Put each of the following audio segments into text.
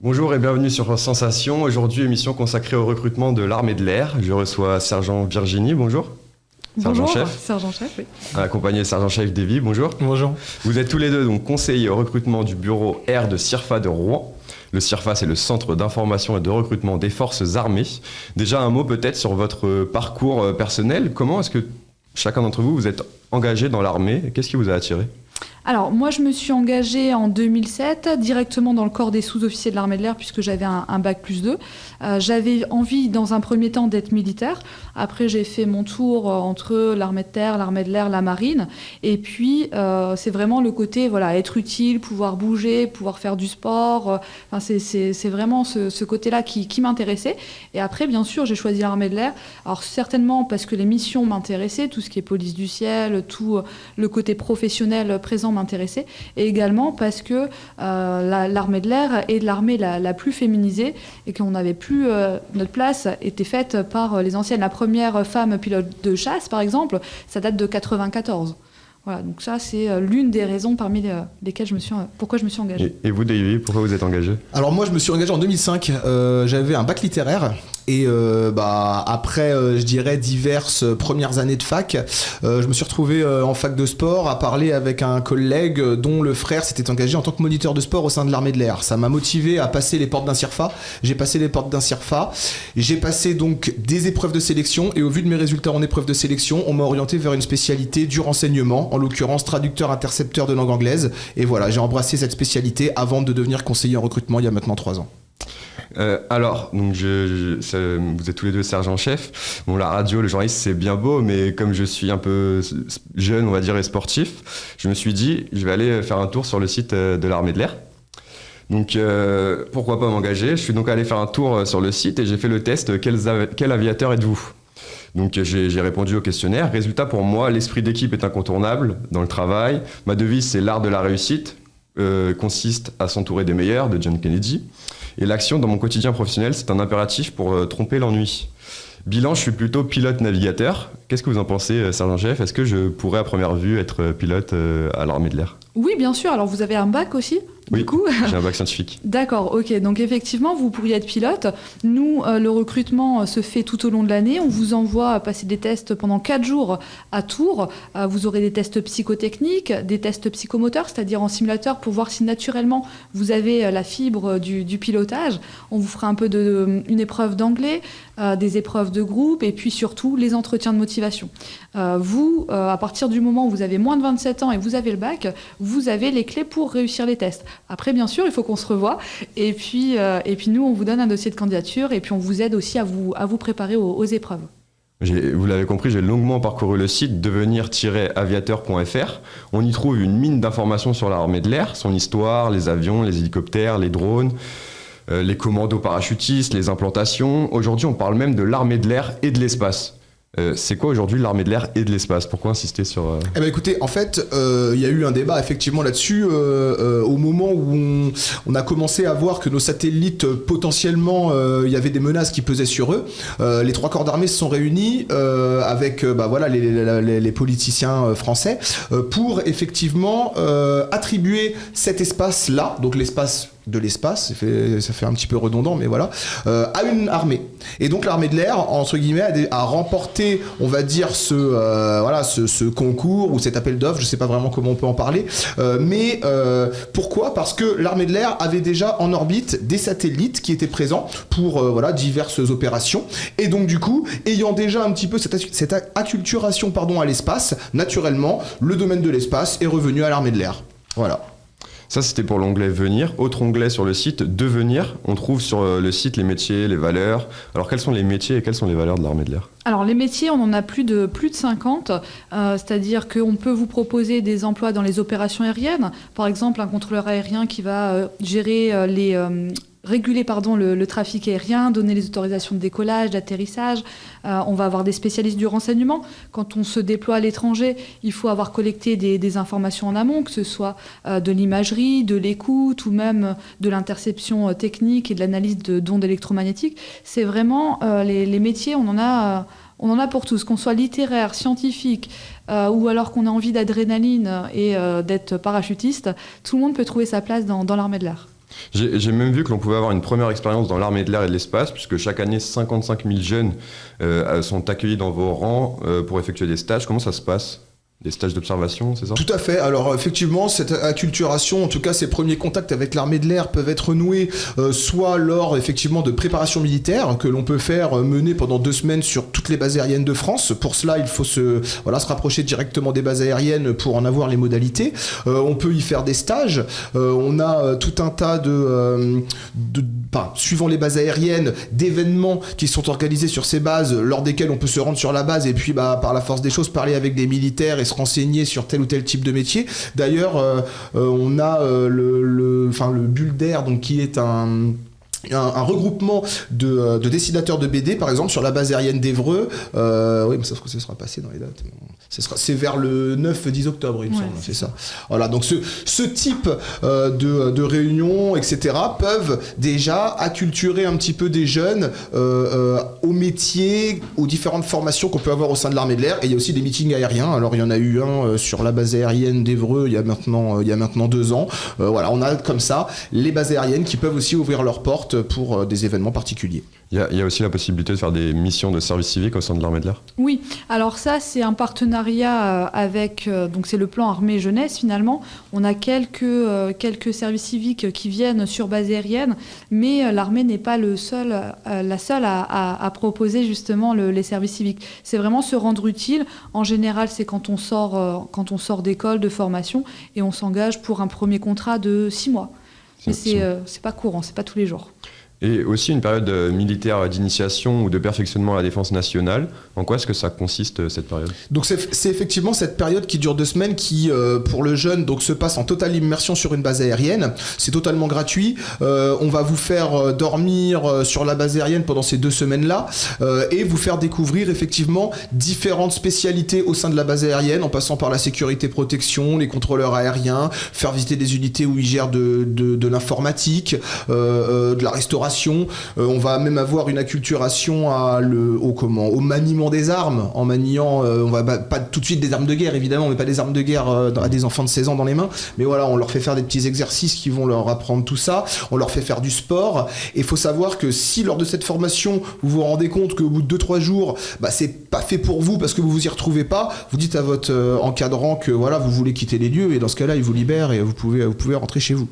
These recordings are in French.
Bonjour et bienvenue sur Sensation. Aujourd'hui, émission consacrée au recrutement de l'armée de l'air. Je reçois Sergent Virginie, bonjour. Bonjour, Sergent-chef. Sergent-chef, oui. Accompagné de Sergent-chef Davy, bonjour. Bonjour. Vous êtes tous les deux donc conseillers au recrutement du bureau Air de CIRFA de Rouen. Le CIRFA, c'est le Centre d'information et de recrutement des forces armées. Déjà un mot peut-être sur votre parcours personnel. Comment est-ce que chacun d'entre vous, vous êtes engagé dans l'armée? Qu'est-ce qui vous a attiré? Alors, moi, je me suis engagée en 2007 directement dans le corps des sous-officiers de l'armée de l'air puisque j'avais un bac plus 2. J'avais envie, dans un premier temps, d'être militaire. Après, j'ai fait mon tour entre l'armée de terre, l'armée de l'air, la marine. Et puis, c'est vraiment le côté, voilà, être utile, pouvoir bouger, pouvoir faire du sport. Enfin, c'est vraiment ce côté-là qui m'intéressait. Et après, bien sûr, j'ai choisi l'armée de l'air. Alors, certainement parce que les missions m'intéressaient, tout ce qui est police du ciel, tout le côté professionnel présent m'intéressait, et également parce que l'armée de l'air est l'armée la plus féminisée et qu'on n'avait plus notre place était faite par les anciennes. La première femme pilote de chasse, par exemple, ça date de 94. Voilà, donc ça, c'est l'une des raisons parmi lesquelles pourquoi je me suis engagée. Et vous, Davy, pourquoi vous êtes engagé? Alors moi, je me suis engagé en 2005. J'avais un bac littéraire. Et après, je dirais, diverses premières années de fac, je me suis retrouvé en fac de sport à parler avec un collègue dont le frère s'était engagé en tant que moniteur de sport au sein de l'armée de l'air. Ça m'a motivé à passer les portes d'un CIRFA. J'ai passé les portes d'un CIRFA. J'ai passé donc des épreuves de sélection et au vu de mes résultats en épreuves de sélection, on m'a orienté vers une spécialité du renseignement, en l'occurrence traducteur-intercepteur de langue anglaise. Et voilà, j'ai embrassé cette spécialité avant de devenir conseiller en recrutement il y a maintenant 3 ans. Alors, donc vous êtes tous les deux sergent-chef. Bon, la radio, le journaliste, c'est bien beau, mais comme je suis un peu jeune, on va dire, et sportif, je me suis dit, je vais aller faire un tour sur le site de l'armée de l'air. Donc, pourquoi pas m'engager? Je suis donc allé faire un tour sur le site et j'ai fait le test, quel aviateur êtes-vous? Donc j'ai répondu au questionnaire. Résultat, pour moi, l'esprit d'équipe est incontournable dans le travail. Ma devise, c'est l'art de la réussite, consiste à s'entourer des meilleurs, de John Kennedy. Et l'action dans mon quotidien professionnel, c'est un impératif pour tromper l'ennui. Bilan, je suis plutôt pilote-navigateur. Qu'est-ce que vous en pensez, sergent-chef? Est-ce que je pourrais à première vue être pilote à l'armée de l'air? Oui, bien sûr. Alors, vous avez un bac aussi, oui, du coup. J'ai un bac scientifique. D'accord, ok. Donc, effectivement, vous pourriez être pilote. Nous, le recrutement se fait tout au long de l'année. On vous envoie passer des tests pendant 4 jours à Tours. Vous aurez des tests psychotechniques, des tests psychomoteurs, c'est-à-dire en simulateur, pour voir si naturellement vous avez la fibre du pilotage. On vous fera un peu une épreuve d'anglais, des épreuves de groupe et puis surtout les entretiens de motivation. Vous, à partir du moment où vous avez moins de 27 ans et vous avez le bac, vous avez les clés pour réussir les tests. Après, bien sûr, il faut qu'on se revoie. Et puis nous, on vous donne un dossier de candidature et puis on vous aide aussi à vous préparer aux épreuves. Vous l'avez compris, j'ai longuement parcouru le site devenir-aviateur.fr. On y trouve une mine d'informations sur l'armée de l'air, son histoire, les avions, les hélicoptères, les drones, les commandos parachutistes, les implantations. Aujourd'hui, on parle même de l'armée de l'air et de l'espace. C'est quoi aujourd'hui l'armée de l'air et de l'espace? Pourquoi insister sur... Eh ben écoutez, en fait, il y a eu un débat effectivement là-dessus au moment où on a commencé à voir que nos satellites, potentiellement, il y avait des menaces qui pesaient sur eux. Les 3 corps d'armée se sont réunis avec voilà, les politiciens français pour effectivement attribuer cet espace-là, donc l'espace de l'espace, ça fait un petit peu redondant, mais voilà, à une armée. Et donc l'armée de l'air, entre guillemets, a remporté, on va dire, ce concours ou cet appel d'offres, je sais pas vraiment comment on peut en parler, mais pourquoi? Parce que l'armée de l'air avait déjà en orbite des satellites qui étaient présents pour voilà, diverses opérations, et donc du coup, ayant déjà un petit peu cette acculturation à l'espace, naturellement, le domaine de l'espace est revenu à l'armée de l'air. Voilà. Ça, c'était pour l'onglet Venir. Autre onglet sur le site, Devenir. On trouve sur le site les métiers, les valeurs. Alors, quels sont les métiers et quelles sont les valeurs de l'armée de l'air? Alors, les métiers, on en a plus de 50. C'est-à-dire qu'on peut vous proposer des emplois dans les opérations aériennes. Par exemple, un contrôleur aérien qui va gérer réguler le trafic aérien, donner les autorisations de décollage, d'atterrissage. On va avoir des spécialistes du renseignement. Quand on se déploie à l'étranger, il faut avoir collecté des informations en amont, que ce soit de l'imagerie, de l'écoute ou même de l'interception technique et de l'analyse d'ondes électromagnétiques. C'est vraiment les métiers, on en a pour tous, qu'on soit littéraire, scientifique ou alors qu'on a envie d'adrénaline et d'être parachutiste. Tout le monde peut trouver sa place dans l'armée de l'air. J'ai même vu que l'on pouvait avoir une première expérience dans l'armée de l'air et de l'espace, puisque chaque année, 55 000 jeunes sont accueillis dans vos rangs pour effectuer des stages. Comment ça se passe ? Des stages d'observation, c'est ça ? Tout à fait. Alors effectivement, cette acculturation, en tout cas ces premiers contacts avec l'armée de l'air peuvent être noués soit lors effectivement de préparation militaire que l'on peut faire mener pendant 2 semaines sur toutes les bases aériennes de France. Pour cela, il faut se rapprocher directement des bases aériennes pour en avoir les modalités. On peut y faire des stages. On a tout un tas suivant les bases aériennes, d'événements qui sont organisés sur ces bases, lors desquels on peut se rendre sur la base et puis par la force des choses parler avec des militaires et se renseigner sur tel ou tel type de métier. D'ailleurs, on a le BULDER, donc qui est un regroupement de dessinateurs de BD, par exemple, sur la base aérienne d'Évreux. Oui, mais ça sera passé dans les dates. C'est vers le 9-10 octobre, il me semble. C'est ça. Voilà, donc ce type de réunions, etc., peuvent déjà acculturer un petit peu des jeunes aux métiers, aux différentes formations qu'on peut avoir au sein de l'armée de l'air. Et il y a aussi des meetings aériens. Alors, il y en a eu un sur la base aérienne d'Évreux il y a maintenant 2 ans. Voilà, on a comme ça les bases aériennes qui peuvent aussi ouvrir leurs portes pour des événements particuliers. Il y a aussi la possibilité de faire des missions de service civique au sein de l'armée de l'air ? Oui, alors ça c'est un partenariat avec, donc c'est le plan armée jeunesse finalement. On a quelques services civiques qui viennent sur base aérienne, mais l'armée n'est pas la seule à proposer justement les services civiques. C'est vraiment se rendre utile. En général, c'est quand on sort d'école, de formation, et on s'engage pour un premier contrat de 6 mois. Mais c'est pas courant, c'est pas tous les jours. Et aussi une période militaire d'initiation ou de perfectionnement à la défense nationale. En quoi est-ce que ça consiste, cette période ? Donc c'est effectivement cette période qui dure 2 semaines qui, pour le jeune, donc, se passe en totale immersion sur une base aérienne. C'est totalement gratuit. On va vous faire dormir sur la base aérienne pendant ces 2 semaines-là et vous faire découvrir effectivement différentes spécialités au sein de la base aérienne, en passant par la sécurité protection, les contrôleurs aériens, faire visiter des unités où ils gèrent de l'informatique, de la restauration. On va même avoir une acculturation au maniement des armes, en maniant, on va pas tout de suite des armes de guerre évidemment, on met pas des armes de guerre à des enfants de 16 ans dans les mains, mais voilà, on leur fait faire des petits exercices qui vont leur apprendre tout ça, on leur fait faire du sport, et il faut savoir que si lors de cette formation, vous vous rendez compte qu'au bout de 2-3 jours, c'est pas fait pour vous parce que vous vous y retrouvez pas, vous dites à votre encadrant que voilà, vous voulez quitter les lieux, et dans ce cas-là, il vous libère et vous pouvez rentrer chez vous.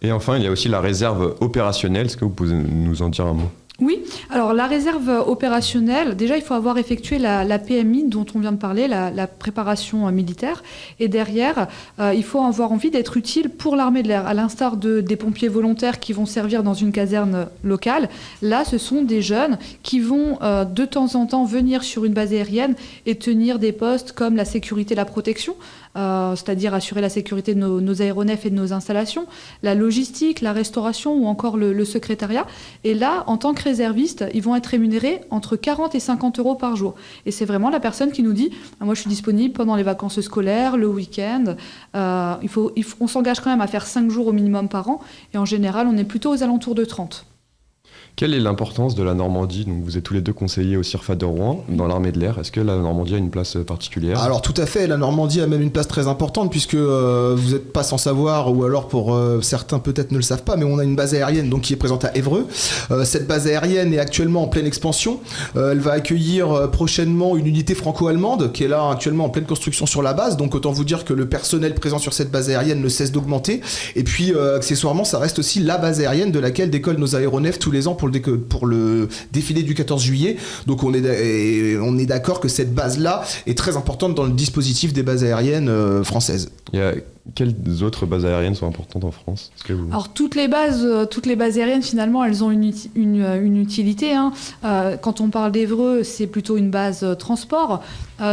Et enfin, il y a aussi la réserve opérationnelle. Est-ce que vous pouvez nous en dire un mot ? Oui, alors la réserve opérationnelle, déjà il faut avoir effectué la PMI dont on vient de parler, la préparation militaire, et derrière il faut avoir envie d'être utile pour l'armée de l'air, à l'instar des pompiers volontaires qui vont servir dans une caserne locale. Là, ce sont des jeunes qui vont de temps en temps venir sur une base aérienne et tenir des postes comme la sécurité et la protection, c'est-à-dire assurer la sécurité de nos aéronefs et de nos installations, la logistique, la restauration ou encore le secrétariat. Et là, en tant que réservistes, ils vont être rémunérés entre 40 et 50 euros par jour. Et c'est vraiment la personne qui nous dit « Moi, je suis disponible pendant les vacances scolaires, le week-end. » On s'engage quand même à faire 5 jours au minimum par an. Et en général, on est plutôt aux alentours de 30. Quelle est l'importance de la Normandie ? Donc, vous êtes tous les deux conseillers au CIRFA de Rouen, dans l'armée de l'air. Est-ce que la Normandie a une place particulière ? Alors tout à fait, la Normandie a même une place très importante, puisque vous n'êtes pas sans savoir, ou alors pour certains peut-être ne le savent pas, mais on a une base aérienne donc, qui est présente à Évreux. Cette base aérienne est actuellement en pleine expansion. Elle va accueillir prochainement une unité franco-allemande qui est là actuellement en pleine construction sur la base. Donc autant vous dire que le personnel présent sur cette base aérienne ne cesse d'augmenter. Et puis accessoirement, ça reste aussi la base aérienne de laquelle décollent nos aéronefs tous les ans pour le défilé du 14 juillet. Donc on est d'accord que cette base-là est très importante dans le dispositif des bases aériennes françaises. Quelles autres bases aériennes sont importantes en France ? Alors toutes les bases aériennes finalement elles ont une utilité. Quand on parle d'Évreux, c'est plutôt une base transport.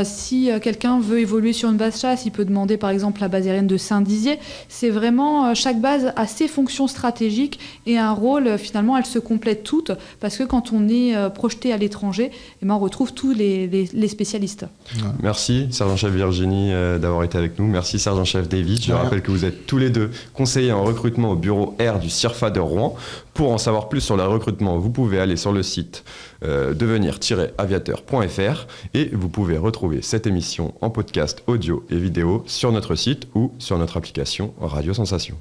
Si quelqu'un veut évoluer sur une base chasse, il peut demander par exemple la base aérienne de Saint-Dizier. C'est vraiment, chaque base a ses fonctions stratégiques et un rôle, finalement elles se complètent toutes parce que quand on est projeté à l'étranger, on retrouve tous les spécialistes. Merci sergent-chef Virginie d'avoir été avec nous. Merci sergent-chef David. Je rappelle que vous êtes tous les deux conseillers en recrutement au bureau R du CIRFA de Rouen. Pour en savoir plus sur le recrutement, vous pouvez aller sur le site devenir-aviateur.fr et vous pouvez retrouver cette émission en podcast audio et vidéo sur notre site ou sur notre application Radio Sensation.